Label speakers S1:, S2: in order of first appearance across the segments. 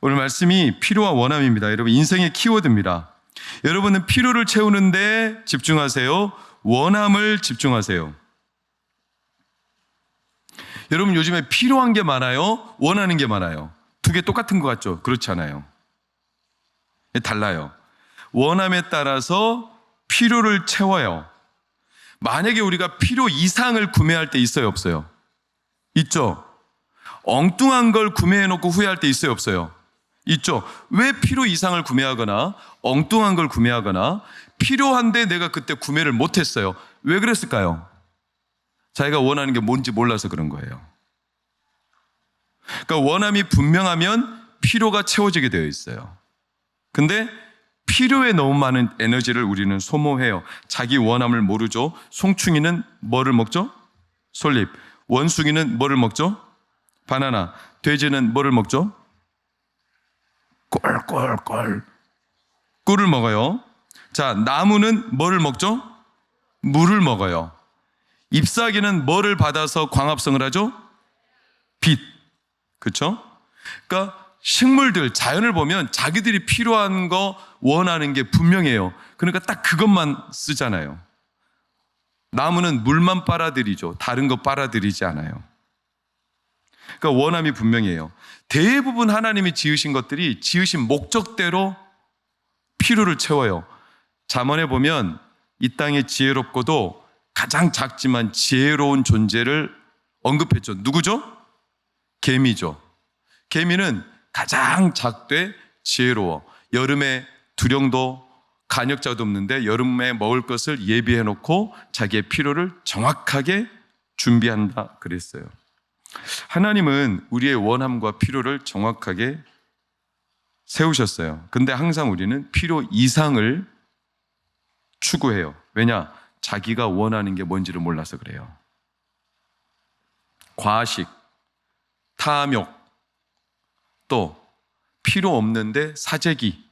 S1: 오늘 말씀이 필요와 원함입니다. 여러분, 인생의 키워드입니다. 여러분은 필요를 채우는데 집중하세요? 원함을 집중하세요? 여러분, 요즘에 필요한 게 많아요? 원하는 게 많아요? 두 개 똑같은 것 같죠? 그렇지 않아요. 달라요. 원함에 따라서 필요를 채워요. 만약에 우리가 필요 이상을 구매할 때 있어요, 없어요? 있죠. 엉뚱한 걸 구매해놓고 후회할 때 있어요, 없어요? 있죠. 왜 필요 이상을 구매하거나 엉뚱한 걸 구매하거나 필요한데 내가 그때 구매를 못했어요? 왜 그랬을까요? 자기가 원하는 게 뭔지 몰라서 그런 거예요. 그러니까 원함이 분명하면 필요가 채워지게 되어 있어요. 근데 필요에 너무 많은 에너지를 우리는 소모해요. 자기 원함을 모르죠. 송충이는 뭐를 먹죠? 솔잎. 원숭이는 뭐를 먹죠? 바나나. 돼지는 뭐를 먹죠? 꿀. 꿀을 먹어요. 자, 나무는 뭐를 먹죠? 물을 먹어요. 잎사귀는 뭐를 받아서 광합성을 하죠? 빛. 그렇죠? 그러니까 식물들, 자연을 보면 자기들이 필요한 거 원하는 게 분명해요. 그러니까 딱 그것만 쓰잖아요. 나무는 물만 빨아들이죠. 다른 거 빨아들이지 않아요. 그러니까 원함이 분명해요. 대부분 하나님이 지으신 것들이 지으신 목적대로 필요를 채워요. 잠언에 보면 이 땅에 지혜롭고도 가장 작지만 지혜로운 존재를 언급했죠. 누구죠? 개미죠. 개미는 가장 작되 지혜로워. 여름에 두령도 간역자도 없는데 여름에 먹을 것을 예비해 놓고 자기의 필요를 정확하게 준비한다 그랬어요. 하나님은 우리의 원함과 필요를 정확하게 세우셨어요. 근데 항상 우리는 필요 이상을 추구해요. 왜냐? 자기가 원하는 게 뭔지를 몰라서 그래요. 과식, 탐욕, 또 필요 없는데 사재기,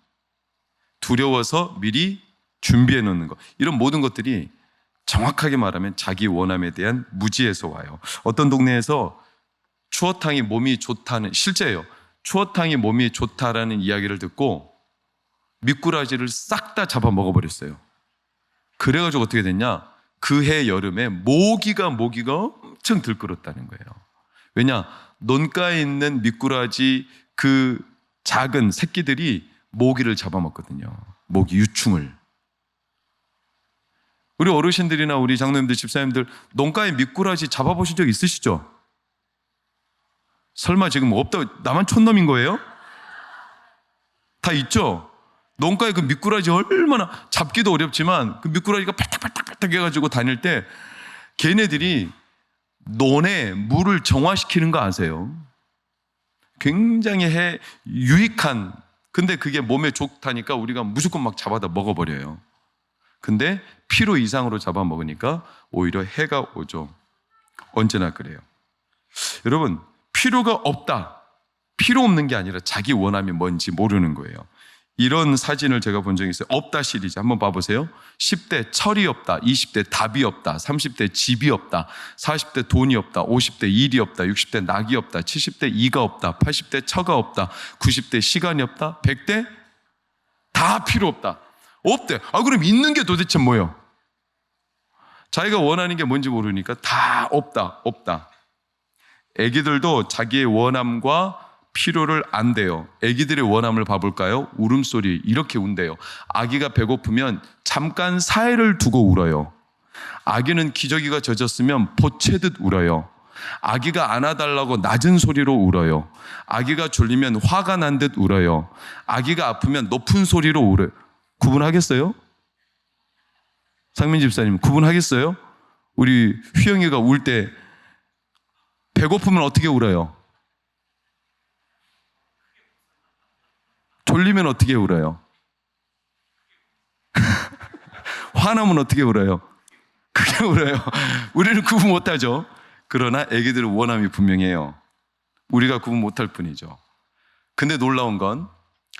S1: 두려워서 미리 준비해 놓는 것, 이런 모든 것들이 정확하게 말하면 자기 원함에 대한 무지에서 와요. 어떤 동네에서 추어탕이 몸이 좋다는, 실제예요. 추어탕이 몸이 좋다라는 이야기를 듣고 미꾸라지를 싹 다 잡아 먹어버렸어요. 그래가지고 어떻게 됐냐? 그해 여름에 모기가 엄청 들끓었다는 거예요. 왜냐? 논가에 있는 미꾸라지 그 작은 새끼들이 모기를 잡아먹거든요. 모기 유충을. 우리 어르신들이나 우리 장로님들, 집사님들 논가에 미꾸라지 잡아보신 적 있으시죠? 설마 지금 없다, 나만 촌놈인 거예요? 다 있죠? 논가에 그 미꾸라지 얼마나 잡기도 어렵지만 그 미꾸라지가 팔딱팔딱 해가지고 다닐 때 걔네들이 논에 물을 정화시키는 거 아세요? 굉장히 유익한, 근데 그게 몸에 좋다니까 우리가 무조건 막 잡아다 먹어버려요. 근데 필요 이상으로 잡아먹으니까 오히려 해가 오죠. 언제나 그래요. 여러분, 필요가 없다. 필요 없는 게 아니라 자기 원함이 뭔지 모르는 거예요. 이런 사진을 제가 본 적이 있어요. 없다 시리즈 한번 봐보세요. 10대 철이 없다, 20대 답이 없다, 30대 집이 없다, 40대 돈이 없다, 50대 일이 없다, 60대 낙이 없다, 70대 이가 없다, 80대 처가 없다, 90대 시간이 없다, 100대 다 필요 없다. 없대. 그럼 있는 게 도대체 뭐예요? 자기가 원하는 게 뭔지 모르니까 다 없다. 애기들도 자기의 원함과 필요를 안대요. 애기들의 원함을 봐볼까요? 울음소리, 이렇게 운대요. 아기가 배고프면 잠깐 사해를 두고 울어요. 아기는 기저귀가 젖었으면 보채듯 울어요. 아기가 안아달라고 낮은 소리로 울어요. 아기가 졸리면 화가 난 듯 울어요. 아기가 아프면 높은 소리로 울어요. 구분하겠어요? 상민 집사님, 구분하겠어요? 우리 휘영이가 울 때 배고프면 어떻게 울어요? 졸리면 어떻게 울어요? 화나면 어떻게 울어요? 크게 울어요. 우리는 구분 못하죠. 그러나 애기들은 원함이 분명해요. 우리가 구분 못할 뿐이죠. 근데 놀라운 건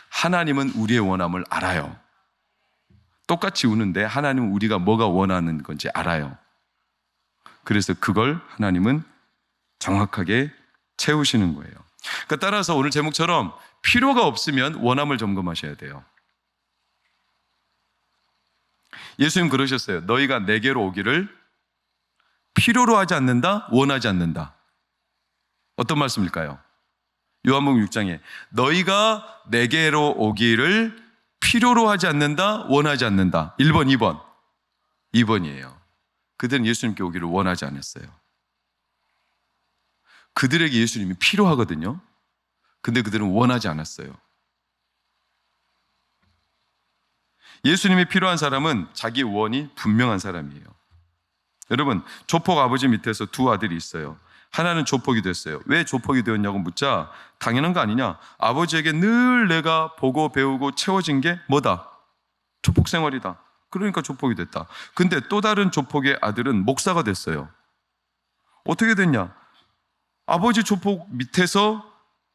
S1: 하나님은 우리의 원함을 알아요. 똑같이 우는데 하나님은 우리가 뭐가 원하는 건지 알아요. 그래서 그걸 하나님은 정확하게 채우시는 거예요. 그러니까 따라서 오늘 제목처럼 필요가 없으면 원함을 점검하셔야 돼요. 예수님 그러셨어요. 너희가 내게로 오기를 필요로 하지 않는다, 원하지 않는다. 어떤 말씀일까요? 요한복음 6장에 너희가 내게로 오기를 필요로 하지 않는다, 원하지 않는다. 1번, 2번. 2번이에요. 그들은 예수님께 오기를 원하지 않았어요. 그들에게 예수님이 필요하거든요. 근데 그들은 원하지 않았어요. 예수님이 필요한 사람은 자기 원이 분명한 사람이에요. 여러분, 조폭 아버지 밑에서 두 아들이 있어요. 하나는 조폭이 됐어요. 왜 조폭이 되었냐고 묻자 당연한 거 아니냐? 아버지에게 늘 내가 보고 배우고 채워진 게 뭐다? 조폭 생활이다. 그러니까 조폭이 됐다. 근데 또 다른 조폭의 아들은 목사가 됐어요. 어떻게 됐냐? 아버지 조폭 밑에서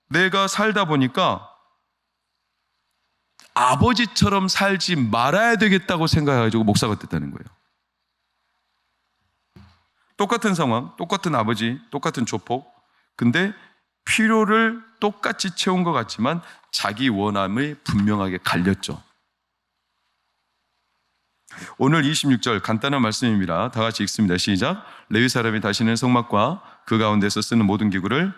S1: 내가 살다 보니까 아버지처럼 살지 말아야 되겠다고 생각해가지고 목사가 됐다는 거예요. 똑같은 상황, 똑같은 아버지, 똑같은 조폭. 근데 필요를 똑같이 채운 것 같지만 자기 원함이 분명하게 갈렸죠. 오늘 26절 간단한 말씀입니다. 다 같이 읽습니다. 시작. 레위 사람이 다시는 성막과 그 가운데서 쓰는 모든 기구를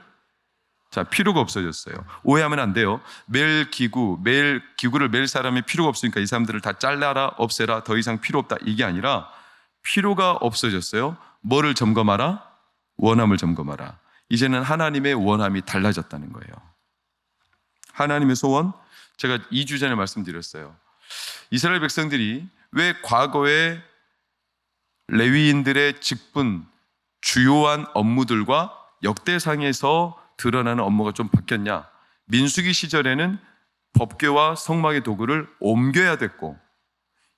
S1: 필요가 없어졌어요. 오해하면 안 돼요. 매일 기구를 매일 사람이 필요가 없으니까 이 사람들을 다 잘라라, 없애라, 더 이상 필요 없다. 이게 아니라 필요가 없어졌어요. 뭐를 점검하라? 원함을 점검하라. 이제는 하나님의 원함이 달라졌다는 거예요. 하나님의 소원, 제가 2주 전에 말씀드렸어요. 이스라엘 백성들이 왜 과거에 레위인들의 직분, 주요한 업무들과 역대상에서 드러나는 업무가 좀 바뀌었냐? 민수기 시절에는 법궤와 성막의 도구를 옮겨야 됐고,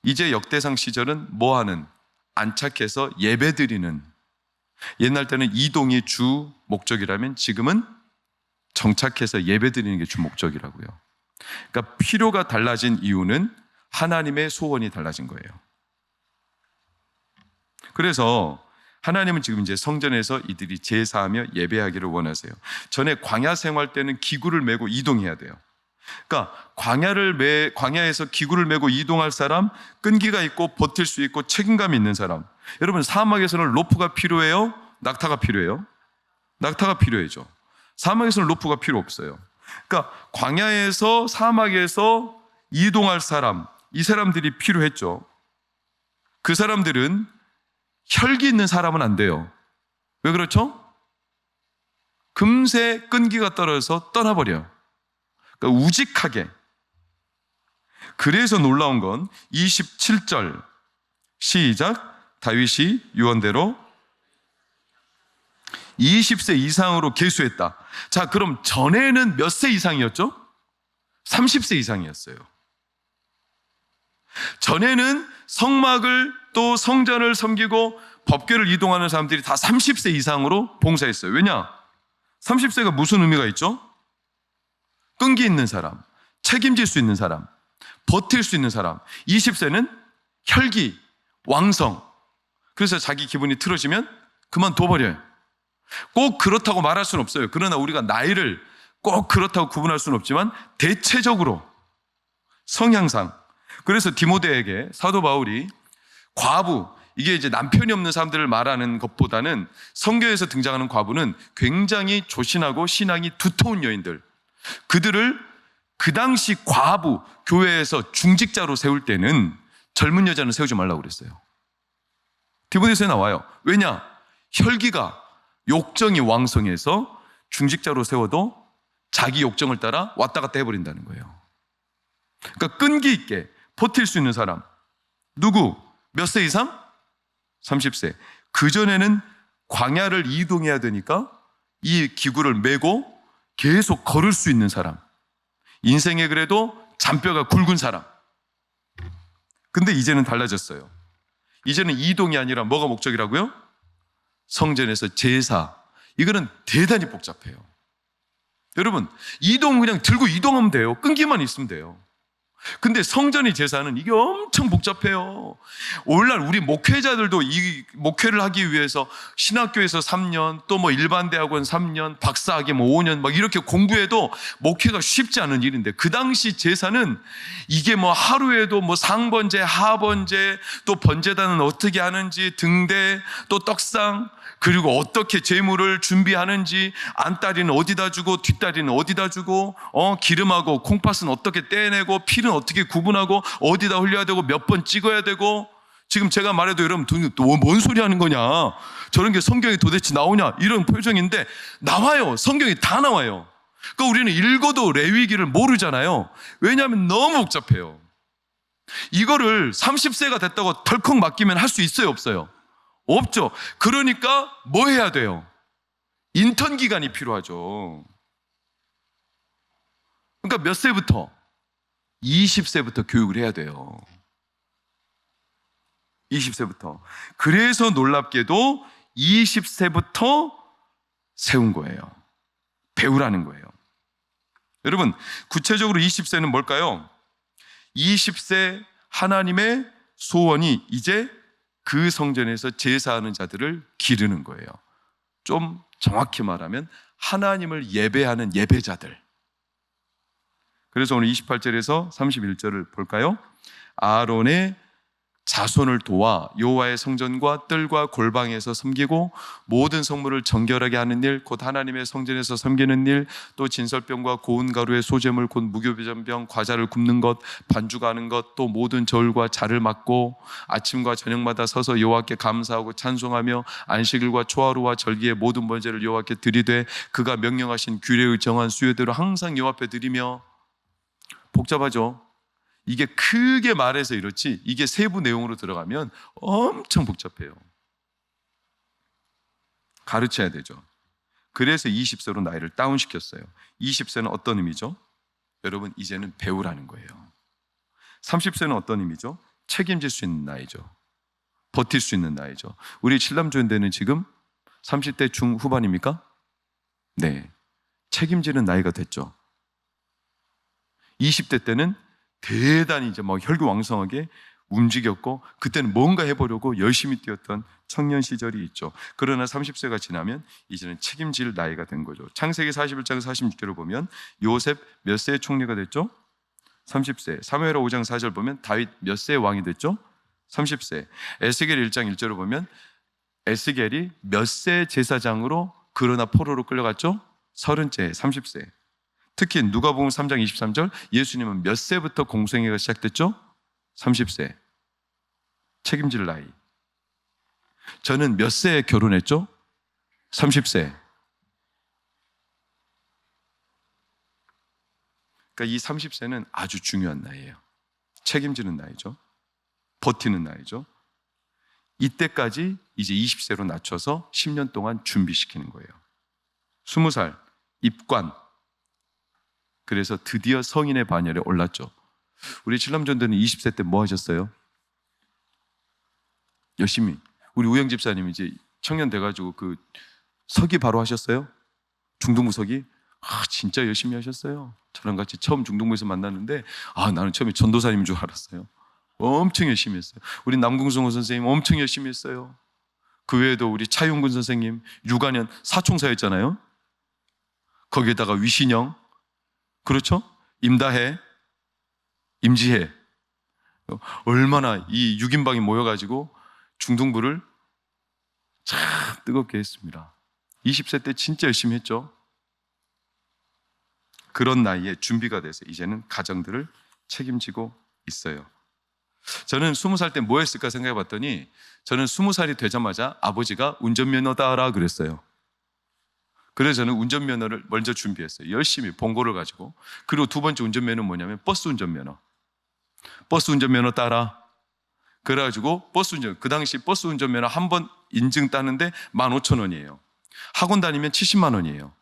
S1: 이제 역대상 시절은 뭐하는? 안착해서 예배드리는. 옛날 때는 이동이 주 목적이라면 지금은 정착해서 예배드리는 게 주 목적이라고요. 그러니까 필요가 달라진 이유는 하나님의 소원이 달라진 거예요. 그래서 하나님은 지금 이제 성전에서 이들이 제사하며 예배하기를 원하세요. 전에 광야 생활 때는 기구를 메고 이동해야 돼요. 그러니까 광야에서 기구를 메고 이동할 사람, 끈기가 있고 버틸 수 있고 책임감이 있는 사람. 여러분, 사막에서는 로프가 필요해요? 낙타가 필요해요? 낙타가 필요해죠. 사막에서는 로프가 필요 없어요. 그러니까 광야에서 사막에서 이동할 사람, 이 사람들이 필요했죠. 그 사람들은 혈기 있는 사람은 안 돼요. 왜 그렇죠? 금세 끈기가 떨어져서 떠나버려요. 그러니까 우직하게. 그래서 놀라운 건 27절 시작. 다윗이 유언대로 20세 이상으로 계수했다. 자, 그럼 전에는 몇 세 이상이었죠? 30세 이상이었어요. 전에는 성막을 또 성전을 섬기고 법궤를 이동하는 사람들이 다 30세 이상으로 봉사했어요. 왜냐? 30세가 무슨 의미가 있죠? 끈기 있는 사람, 책임질 수 있는 사람, 버틸 수 있는 사람. 20세는 혈기, 왕성. 그래서 자기 기분이 틀어지면 그만둬버려요. 꼭 그렇다고 말할 수는 없어요. 그러나 우리가 나이를 꼭 그렇다고 구분할 수는 없지만 대체적으로 성향상. 그래서 디모데에게 사도 바울이 과부, 이게 이제 남편이 없는 사람들을 말하는 것보다는 성경에서 등장하는 과부는 굉장히 조신하고 신앙이 두터운 여인들, 그들을 그 당시 과부, 교회에서 중직자로 세울 때는 젊은 여자는 세우지 말라고 그랬어요. 디모데서에 나와요. 왜냐? 혈기가, 욕정이 왕성해서 중직자로 세워도 자기 욕정을 따라 왔다 갔다 해버린다는 거예요. 그러니까 끈기 있게 버틸 수 있는 사람. 누구? 몇 세 이상? 30세. 그전에는 광야를 이동해야 되니까 이 기구를 메고 계속 걸을 수 있는 사람. 인생에 그래도 잔뼈가 굵은 사람. 근데 이제는 달라졌어요. 이제는 이동이 아니라 뭐가 목적이라고요? 성전에서 제사. 이거는 대단히 복잡해요. 여러분, 이동 그냥 들고 이동하면 돼요. 끈기만 있으면 돼요. 근데 성전의 제사는 이게 엄청 복잡해요. 오늘날 우리 목회자들도 이 목회를 하기 위해서 신학교에서 3년, 또 뭐 일반 대학원 3년, 박사학위 뭐 5년 막 이렇게 공부해도 목회가 쉽지 않은 일인데, 그 당시 제사는 이게 뭐 하루에도 뭐 상번제, 하번제, 또 번제단은 어떻게 하는지, 등대, 또 떡상, 그리고 어떻게 제물을 준비하는지, 안다리는 어디다 주고 뒷다리는 어디다 주고, 기름하고 콩팥은 어떻게 떼내고, 피는 어떻게 구분하고, 어디다 흘려야 되고, 몇 번 찍어야 되고. 지금 제가 말해도 여러분 또 뭔 소리 하는 거냐, 저런 게 성경에 도대체 나오냐, 이런 표정인데 나와요. 성경에 다 나와요. 그러니까 우리는 읽어도 레위기를 모르잖아요. 왜냐하면 너무 복잡해요. 이거를 30세가 됐다고 덜컥 맡기면 할 수 있어요, 없어요? 없죠. 그러니까 뭐 해야 돼요? 인턴 기간이 필요하죠. 그러니까 몇 세부터? 20세부터 교육을 해야 돼요. 20세부터. 그래서 놀랍게도 20세부터 세운 거예요. 배우라는 거예요. 여러분, 구체적으로 20세는 뭘까요? 20세 하나님의 소원이 이제 그 성전에서 제사하는 자들을 기르는 거예요. 좀 정확히 말하면 하나님을 예배하는 예배자들. 그래서 오늘 28절에서 31절을 볼까요? 아론의 자손을 도와 여호와의 성전과 뜰과 골방에서 섬기고 모든 성물을 정결하게 하는 일, 곧 하나님의 성전에서 섬기는 일, 또 진설병과 고운 가루의 소재물, 곧 무교병, 과자를 굽는 것, 반죽하는 것, 또 모든 절과 자를 맡고 아침과 저녁마다 서서 여호와께 감사하고 찬송하며 안식일과 초하루와 절기의 모든 번제를 여호와께 드리되 그가 명령하신 규례의 정한 수요대로 항상 여호와 앞에 드리며. 복잡하죠? 이게 크게 말해서 이렇지, 이게 세부 내용으로 들어가면 엄청 복잡해요. 가르쳐야 되죠. 그래서 20세로 나이를 다운시켰어요. 20세는 어떤 의미죠? 여러분, 이제는 배우라는 거예요. 30세는 어떤 의미죠? 책임질 수 있는 나이죠. 버틸 수 있는 나이죠. 우리 칠남조인대는 지금 30대 중후반입니까? 네, 책임지는 나이가 됐죠. 20대 때는 대단히 이제 막 혈기왕성하게 움직였고, 그때는 뭔가 해보려고 열심히 뛰었던 청년 시절이 있죠. 그러나 30세가 지나면 이제는 책임질 나이가 된 거죠. 창세기 41장 46절을 보면 요셉 몇 세의 총리가 됐죠? 30세. 사무엘하 5장 4절 보면 다윗 몇 세의 왕이 됐죠? 30세. 에스겔 1장 1절을 보면 에스겔이 몇 세 제사장으로 그러나 포로로 끌려갔죠? 30세, 30세. 특히 누가복음 3장 23절, 예수님은 몇 세부터 공생애가 시작됐죠? 30세. 책임질 나이. 저는 몇 세에 결혼했죠? 30세. 그러니까 이 30세는 아주 중요한 나이예요. 책임지는 나이죠. 버티는 나이죠. 이때까지 이제 20세로 낮춰서 10년 동안 준비시키는 거예요. 20살 입관. 그래서 드디어 성인의 반열에 올랐죠. 우리 칠남전도는 20세 때 뭐 하셨어요? 열심히. 우리 우영 집사님 이제 청년 돼가지고 그 서기 바로 하셨어요? 중등부 서기? 진짜 열심히 하셨어요. 저랑 같이 처음 중등부에서 만났는데 나는 처음에 전도사님인 줄 알았어요. 엄청 열심히 했어요. 우리 남궁성호 선생님 엄청 열심히 했어요. 그 외에도 우리 차용근 선생님 6학년 사총사였잖아요. 거기에다가 위신영, 그렇죠? 임다혜, 임지혜. 얼마나 이 6인방이 모여가지고 중등부를 참 뜨겁게 했습니다. 20세 때 진짜 열심히 했죠. 그런 나이에 준비가 돼서 이제는 가정들을 책임지고 있어요. 저는 20살 때 뭐 했을까 생각해 봤더니, 저는 20살이 되자마자 아버지가 운전면허 따라 그랬어요. 그래서 저는 운전면허를 먼저 준비했어요. 열심히 본고를 가지고. 그리고 두 번째 운전면허는 뭐냐면 버스 운전면허. 버스 운전면허 따라. 그래가지고 그 당시 버스 운전면허 한 번 인증 따는데 15,000원이에요. 학원 다니면 70만 원이에요.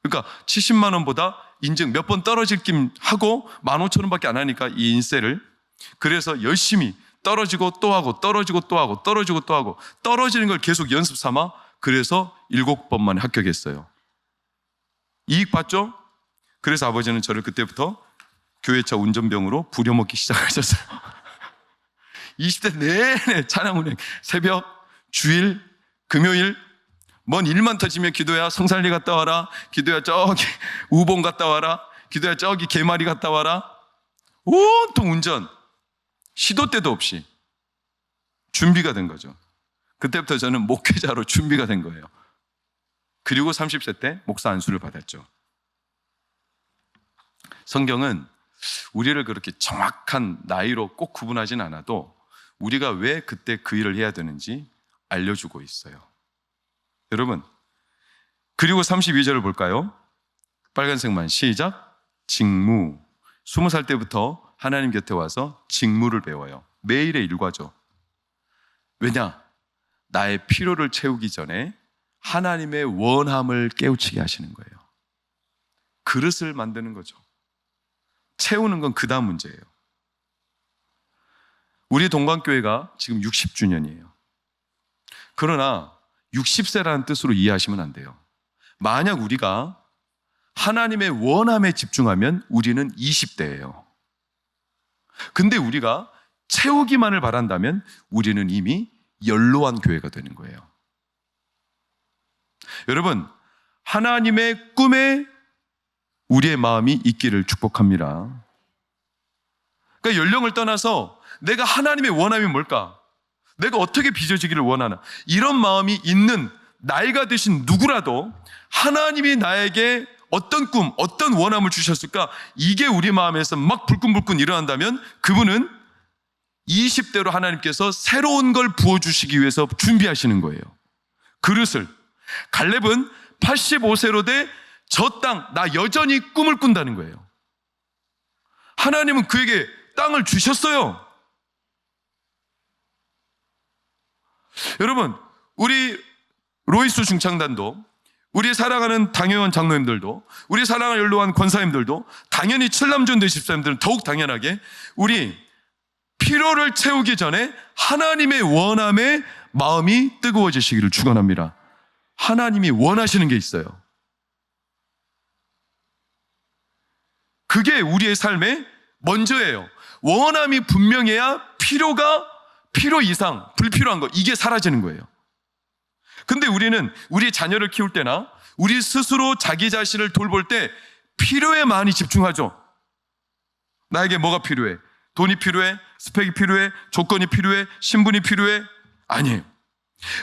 S1: 그러니까 70만 원보다 인증 몇 번 떨어질 김 하고 15,000원밖에 안 하니까 이 인세를. 그래서 열심히 떨어지고 또 하고 떨어지고 또 하고 떨어지고 또 하고 떨어지는 걸 계속 연습 삼아. 그래서 7번 만에 합격했어요. 이익 봤죠? 그래서 아버지는 저를 그때부터 교회차 운전병으로 부려먹기 시작하셨어요. 20대 내내 찬양 운행, 새벽, 주일, 금요일, 뭔 일만 터지면 기도야 성살리 갔다 와라, 기도야 저기 우봉 갔다 와라, 기도야 저기 개마리 갔다 와라. 온통 운전, 시도 때도 없이 준비가 된 거죠. 그때부터 저는 목회자로 준비가 된 거예요. 그리고 30세 때 목사 안수를 받았죠. 성경은 우리를 그렇게 정확한 나이로 꼭 구분하진 않아도 우리가 왜 그때 그 일을 해야 되는지 알려주고 있어요. 여러분, 그리고 32절을 볼까요? 빨간색만 시작. 직무. 20살 때부터 하나님 곁에 와서 직무를 배워요. 매일의 일과죠. 왜냐? 나의 필요를 채우기 전에 하나님의 원함을 깨우치게 하시는 거예요. 그릇을 만드는 거죠. 채우는 건 그 다음 문제예요. 우리 동방교회가 지금 60주년이에요. 그러나 60세라는 뜻으로 이해하시면 안 돼요. 만약 우리가 하나님의 원함에 집중하면 우리는 20대예요. 근데 우리가 채우기만을 바란다면 우리는 이미 연로한 교회가 되는 거예요. 여러분, 하나님의 꿈에 우리의 마음이 있기를 축복합니다. 그러니까 연령을 떠나서 내가 하나님의 원함이 뭘까? 내가 어떻게 빚어지기를 원하나? 이런 마음이 있는 나이가 드신 누구라도 하나님이 나에게 어떤 꿈, 어떤 원함을 주셨을까? 이게 우리 마음에서 막 불끈불끈 일어난다면 그분은 20대로 하나님께서 새로운 걸 부어주시기 위해서 준비하시는 거예요. 그릇을. 갈렙은 85세로 돼 저 땅, 나 여전히 꿈을 꾼다는 거예요. 하나님은 그에게 땅을 주셨어요. 여러분, 우리 로이스 중창단도, 우리 사랑하는 당회원 장로님들도, 우리 사랑하는 연로한 권사님들도, 당연히 칠남전도 집사님들은 더욱 당연하게 우리 필요를 채우기 전에 하나님의 원함에 마음이 뜨거워지시기를 축원합니다. 하나님이 원하시는 게 있어요. 그게 우리의 삶의 먼저예요. 원함이 분명해야 필요 이상, 불필요한 거, 이게 사라지는 거예요. 근데 우리는 우리 자녀를 키울 때나 우리 스스로 자기 자신을 돌볼 때 필요에 많이 집중하죠. 나에게 뭐가 필요해? 돈이 필요해? 스펙이 필요해? 조건이 필요해? 신분이 필요해? 아니에요.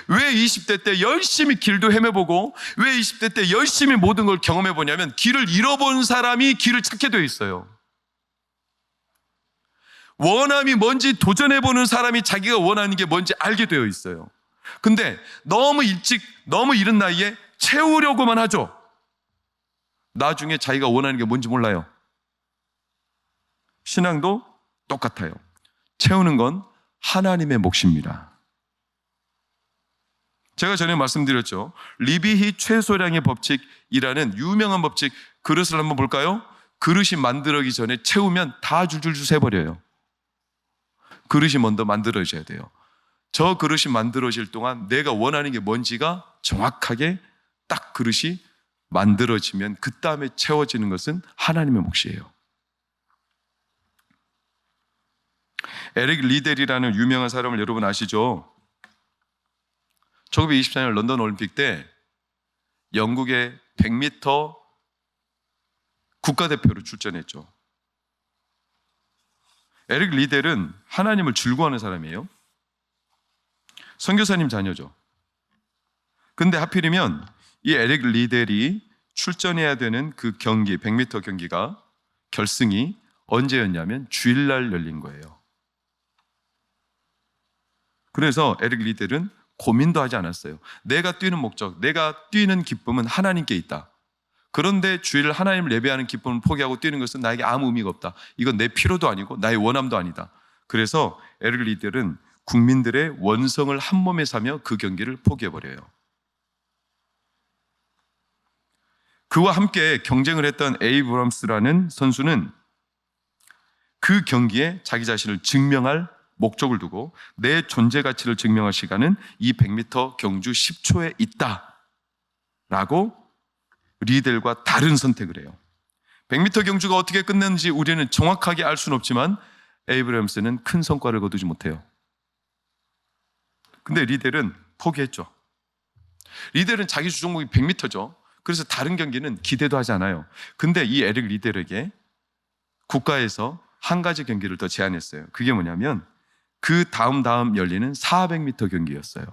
S1: 왜 20대 때 열심히 길도 헤매보고 왜 20대 때 열심히 모든 걸 경험해보냐면 길을 잃어본 사람이 길을 찾게 되어 있어요. 원함이 뭔지 도전해보는 사람이 자기가 원하는 게 뭔지 알게 되어 있어요. 근데 너무 일찍, 너무 이른 나이에 채우려고만 하죠. 나중에 자기가 원하는 게 뭔지 몰라요. 신앙도 똑같아요. 채우는 건 하나님의 몫입니다. 제가 전에 말씀드렸죠. 리비히 최소량의 법칙이라는 유명한 법칙, 그릇을 한번 볼까요? 그릇이 만들어지기 전에 채우면 다 줄줄줄 새버려요. 그릇이 먼저 만들어져야 돼요. 저 그릇이 만들어질 동안 내가 원하는 게 뭔지가 정확하게 딱 그릇이 만들어지면 그 다음에 채워지는 것은 하나님의 몫이에요. 에릭 리델이라는 유명한 사람을 여러분 아시죠? 1924년 런던 올림픽 때 영국의 100m 국가대표로 출전했죠. 에릭 리델은 하나님을 즐거워하는 사람이에요. 선교사님 자녀죠. 근데 하필이면 이 에릭 리델이 출전해야 되는 그 경기, 100m 경기가 결승이 언제였냐면 주일날 열린 거예요. 그래서 에릭 리델은 고민도 하지 않았어요. 내가 뛰는 목적, 내가 뛰는 기쁨은 하나님께 있다. 그런데 주일 하나님을 예배하는 기쁨을 포기하고 뛰는 것은 나에게 아무 의미가 없다. 이건 내 필요도 아니고 나의 원함도 아니다. 그래서 에릭 리델은 국민들의 원성을 한 몸에 사며 그 경기를 포기해버려요. 그와 함께 경쟁을 했던 에이브럼스라는 선수는 그 경기에 자기 자신을 증명할 목적을 두고 내 존재 가치를 증명할 시간은 이 100m 경주 10초에 있다 라고 리델과 다른 선택을 해요. 100m 경주가 어떻게 끝났는지 우리는 정확하게 알 수는 없지만 에이브러햄스는 큰 성과를 거두지 못해요. 근데 리델은 포기했죠. 리델은 자기 주종목이 100m죠. 그래서 다른 경기는 기대도 하지 않아요. 근데 이 에릭 리델에게 국가에서 한 가지 경기를 더 제안했어요. 그게 뭐냐면 그 다음 열리는 400m 경기였어요.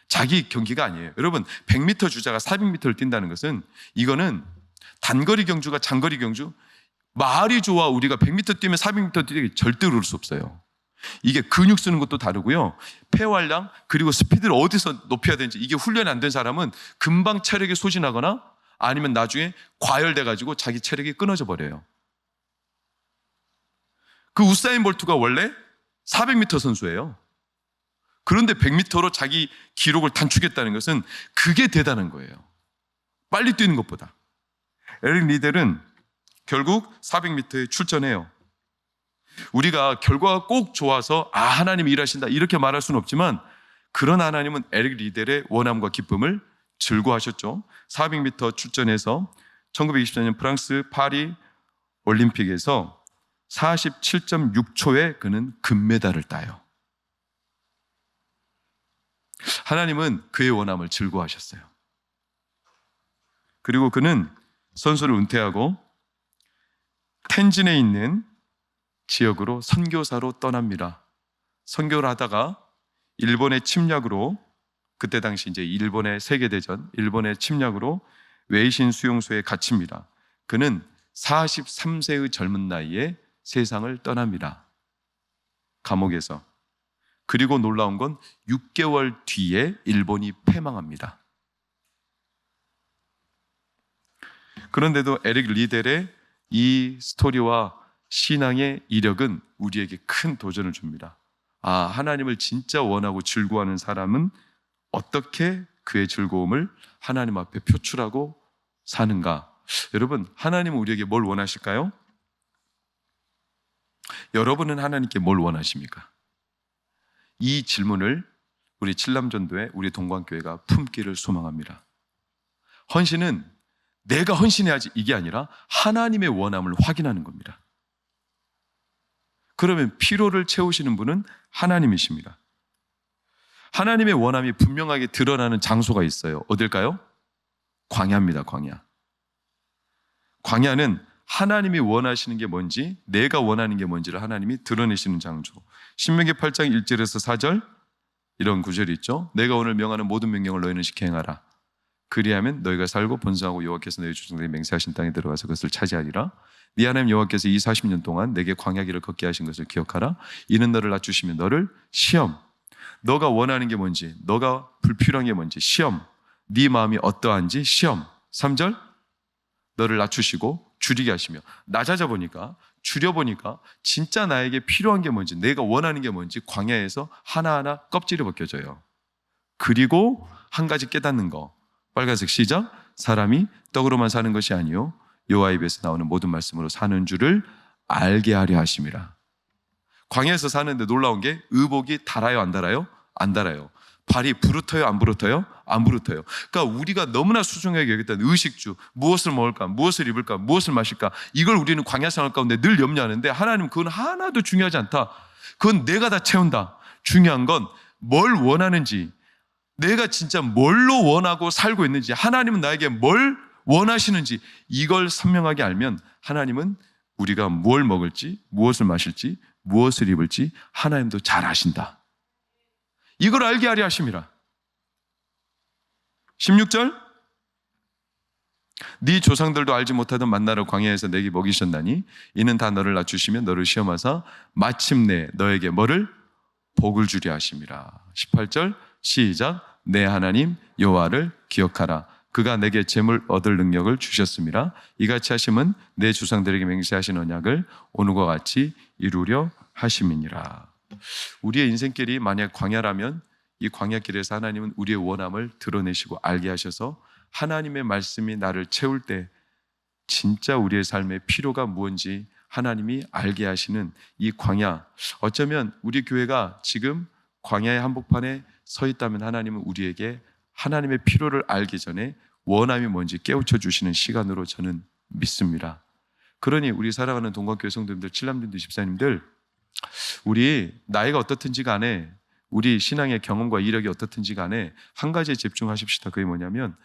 S1: 자기 경기가 아니에요. 여러분, 100m 주자가 400m를 뛴다는 것은, 이거는 단거리 경주가 장거리 경주, 말이 좋아 우리가 100m 뛰면 400m 뛰기 절대로 그럴 수 없어요. 이게 근육 쓰는 것도 다르고요, 폐활량 그리고 스피드를 어디서 높여야 되는지, 이게 훈련이 안 된 사람은 금방 체력이 소진하거나 아니면 나중에 과열돼 가지고 자기 체력이 끊어져 버려요. 그 우사인 볼트가 원래 400m 선수예요. 그런데 100m로 자기 기록을 단축했다는 것은 그게 대단한 거예요. 빨리 뛰는 것보다. 에릭 리델은 결국 400m에 출전해요. 우리가 결과가 꼭 좋아서 하나님이 일하신다 이렇게 말할 수는 없지만, 그런 하나님은 에릭 리델의 원함과 기쁨을 즐거워하셨죠. 400m 출전해서 1924년 프랑스 파리 올림픽에서 47.6초에 그는 금메달을 따요. 하나님은 그의 원함을 즐거워하셨어요. 그리고 그는 선수를 은퇴하고 텐진에 있는 지역으로 선교사로 떠납니다. 선교를 하다가 일본의 침략으로, 그때 당시 이제 일본의 세계대전, 일본의 침략으로 웨이신 수용소에 갇힙니다. 그는 43세의 젊은 나이에 세상을 떠납니다. 감옥에서. 그리고 놀라운 건 6개월 뒤에 일본이 패망합니다. 그런데도 에릭 리델의 이 스토리와 신앙의 이력은 우리에게 큰 도전을 줍니다. 하나님을 진짜 원하고 즐거워하는 사람은 어떻게 그의 즐거움을 하나님 앞에 표출하고 사는가? 여러분, 하나님은 우리에게 뭘 원하실까요? 여러분은 하나님께 뭘 원하십니까? 이 질문을 우리 칠남전도회, 우리 동관교회가 품기를 소망합니다. 헌신은 내가 헌신해야지 이게 아니라 하나님의 원함을 확인하는 겁니다. 그러면 피로를 채우시는 분은 하나님이십니다. 하나님의 원함이 분명하게 드러나는 장소가 있어요. 어딜까요? 광야입니다. 광야. 광야는 하나님이 원하시는 게 뭔지, 내가 원하는 게 뭔지를 하나님이 드러내시는 장소. 신명기 8장 1절에서 4절 이런 구절이 있죠. 내가 오늘 명하는 모든 명령을 너희는 지켜 행하라. 그리하면 너희가 살고 번성하고 여호와께서 너희 조상들이 맹세하신 땅에 들어가서 그것을 차지하리라. 네 하나님 여호와께서 이 40년 동안 내게 광야길을 걷게 하신 것을 기억하라. 이는 너를 낮추시면 너를 시험, 너가 원하는 게 뭔지, 너가 불필요한 게 뭔지 시험, 네 마음이 어떠한지 시험. 3절 너를 낮추시고 줄이게 하시며. 낮아져 보니까, 줄여 보니까 진짜 나에게 필요한 게 뭔지, 내가 원하는 게 뭔지 광야에서 하나하나 껍질이 벗겨져요. 그리고 한 가지 깨닫는 거. 빨간색 시작. 사람이 떡으로만 사는 것이 아니요 여호와 입에서 나오는 모든 말씀으로 사는 줄을 알게 하려 하심이라. 광야에서 사는데 놀라운 게 의복이 달아요, 안 달아요? 안 달아요. 발이 부르터요, 안 부르터요? 안 부르터요. 그러니까 우리가 너무나 소중하게 여겼던 의식주, 무엇을 먹을까, 무엇을 입을까, 무엇을 마실까, 이걸 우리는 광야 생활 가운데 늘 염려하는데, 하나님 그건 하나도 중요하지 않다. 그건 내가 다 채운다. 중요한 건 뭘 원하는지, 내가 진짜 뭘로 원하고 살고 있는지, 하나님은 나에게 뭘 원하시는지, 이걸 선명하게 알면 하나님은 우리가 뭘 먹을지, 무엇을 마실지, 무엇을 입을지 하나님도 잘 아신다. 이걸 알게 하려 하심이라. 16절 네 조상들도 알지 못하던 만나를 광야에서 내게 먹이셨나니 이는 다 너를 낮추시며 너를 시험하사 마침내 너에게 뭐를? 복을 주려 하심이라. 18절 시작. 내 하나님 여호와를 기억하라. 그가 내게 재물 얻을 능력을 주셨음이라. 이같이 하심은 내 조상들에게 맹세하신 언약을 오늘과 같이 이루려 하심이니라. 우리의 인생길이 만약 광야라면 이 광야길에서 하나님은 우리의 원함을 드러내시고 알게 하셔서 하나님의 말씀이 나를 채울 때 진짜 우리의 삶의 필요가 무엇인지 하나님이 알게 하시는 이 광야. 어쩌면 우리 교회가 지금 광야의 한복판에 서 있다면 하나님은 우리에게 하나님의 필요를 알기 전에 원함이 뭔지 깨우쳐 주시는 시간으로 저는 믿습니다. 그러니 우리 사랑하는 동관교회 성도님들, 칠남준도 집사님들, 우리 나이가 어떻든지 간에, 우리 신앙의 경험과 이력이 어떻든지 간에 한 가지에 집중하십시다. 그게 뭐냐면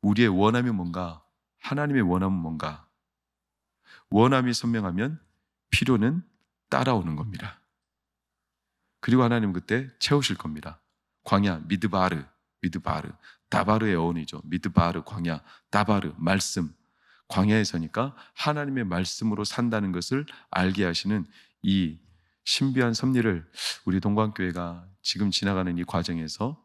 S1: 우리의 원함이 뭔가, 하나님의 원함은 뭔가. 원함이 선명하면 필요는 따라오는 겁니다. 그리고 하나님은 그때 채우실 겁니다. 광야, 미드바르, 다바르의 어원이죠. 미드바르, 광야, 다바르, 말씀. 광야에서니까 하나님의 말씀으로 산다는 것을 알게 하시는 이 신비한 섭리를 우리 동관교회가 지금 지나가는 이 과정에서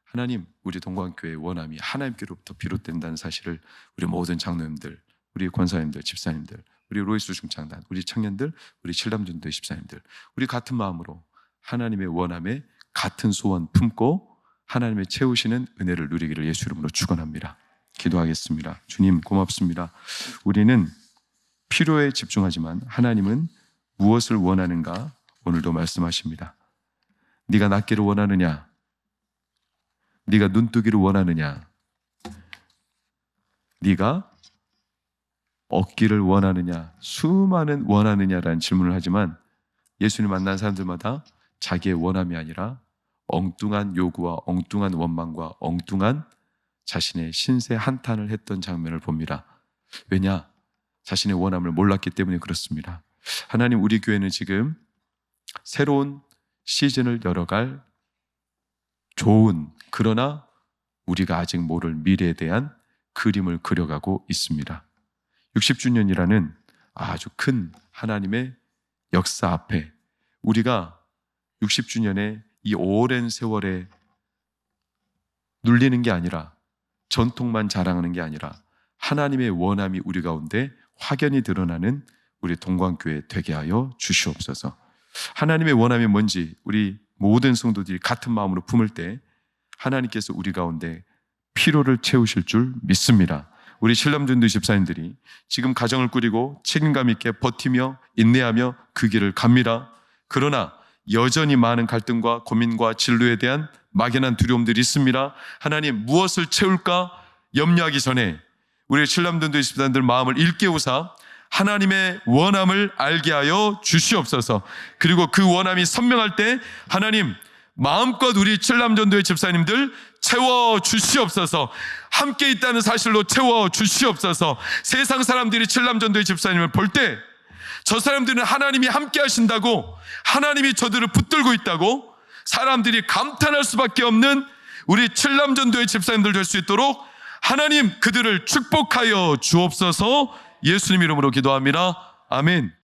S1: 하나님, 우리 동관교회의 원함이 하나님께로부터 비롯된다는 사실을 우리 모든 장로님들, 우리 권사님들, 집사님들, 우리 로이스 중창단, 우리 청년들, 우리 칠남준도의 집사님들, 우리 같은 마음으로 하나님의 원함에 같은 소원 품고 하나님의 채우시는 은혜를 누리기를 예수 이름으로 축원합니다. 기도하겠습니다. 주님 고맙습니다. 우리는 필요에 집중하지만 하나님은 무엇을 원하는가 오늘도 말씀하십니다. 네가 낫기를 원하느냐? 네가 눈뜨기를 원하느냐? 네가 얻기를 원하느냐? 수많은 원하느냐라는 질문을 하지만 예수님 만난 사람들마다 자기의 원함이 아니라 엉뚱한 요구와 엉뚱한 원망과 엉뚱한 자신의 신세 한탄을 했던 장면을 봅니다. 왜냐? 자신의 원함을 몰랐기 때문에 그렇습니다. 하나님, 우리 교회는 지금 새로운 시즌을 열어갈 좋은, 그러나 우리가 아직 모를 미래에 대한 그림을 그려가고 있습니다. 60주년이라는 아주 큰 하나님의 역사 앞에 우리가 60주년의 이 오랜 세월에 눌리는 게 아니라, 전통만 자랑하는 게 아니라 하나님의 원함이 우리 가운데 확연히 드러나는 우리 동관교회 되게 하여 주시옵소서. 하나님의 원함이 뭔지 우리 모든 성도들이 같은 마음으로 품을 때 하나님께서 우리 가운데 필요를 채우실 줄 믿습니다. 우리 칠남준도 집사님들이 지금 가정을 꾸리고 책임감 있게 버티며 인내하며 그 길을 갑니다. 그러나 여전히 많은 갈등과 고민과 진로에 대한 막연한 두려움들이 있습니다. 하나님, 무엇을 채울까 염려하기 전에 우리 칠남준도 집사님들 마음을 일깨우사 하나님의 원함을 알게 하여 주시옵소서. 그리고 그 원함이 선명할 때 하나님, 마음껏 우리 칠남전도의 집사님들 채워 주시옵소서. 함께 있다는 사실로 채워 주시옵소서. 세상 사람들이 칠남전도의 집사님을 볼 때 저 사람들은 하나님이 함께 하신다고, 하나님이 저들을 붙들고 있다고 사람들이 감탄할 수밖에 없는 우리 칠남전도의 집사님들 될 수 있도록 하나님, 그들을 축복하여 주옵소서. 예수님 이름으로 기도합니다. 아멘.